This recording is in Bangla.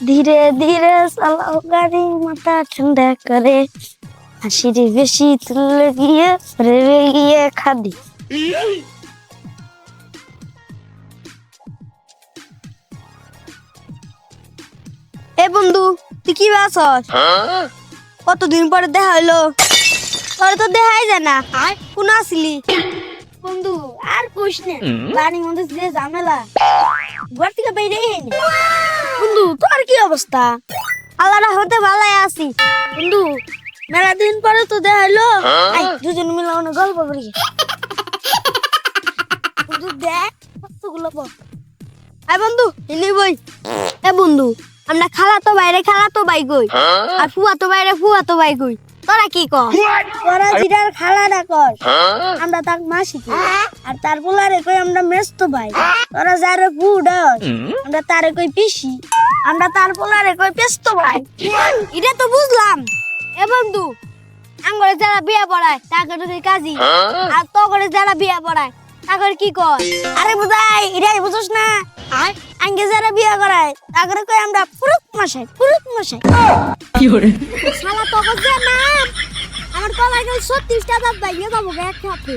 ধীরে ধীরে চালাও গাড়ি, মাথা ঠান্ডা করে, হাসির বেশি তুলে গিয়ে রেবে গিয়ে খাদি। এ বন্ধু, তুই কি আছস? কতদিন পরে দেখা হইলো, তোর তো দেখাই যায় না। আর কোন আসলি? বন্ধু আর কইস না, বাড়ির মধ্যে যে ঝামেলা, ঘর থেকে বেরিয়ে না। বন্ধু তোর কি অবস্থা? আল্লাহর রহমতে ভালোই আছি। বন্ধু মেলা দিন পরে তো দেখা হইলো, আই দুজন মিলে অনেক গল্প করি। বন্ধু দেখ কতগুলো বল। আই বন্ধু এনে বই। এ বন্ধু, আমরা খালাতো ভাই কই, আর ফুয়াতো ভাই কই। তোরা কি কর? তোরা জিরার খালাটা কর, আমরা তাক মাসি কই। আর তার পোলারে কই আমরা মেজতো ভাই। তোরা যারে ফুডা, আমরা তারে কই পিসি। আমরা তার পোলারে কই পেস্তো ভাই। এটা তো বুঝলাম। এ বন্ধু, আঙ্গরে যারা বিয়া পড়ায় তাকে তো কই কাজী, আর তো করে যারা বিয়া পড়ায় তাকে কি কর? আরে বুঝাই, এটাই বুঝছ না? আর আঙ্গে যারা বিয়া করায় তাকে কই আমরা পুরুত মশাই। শালা তো কইছে না, আমার কলাই গেল 36টা দাঁত ভাই যাবো এক হাতে।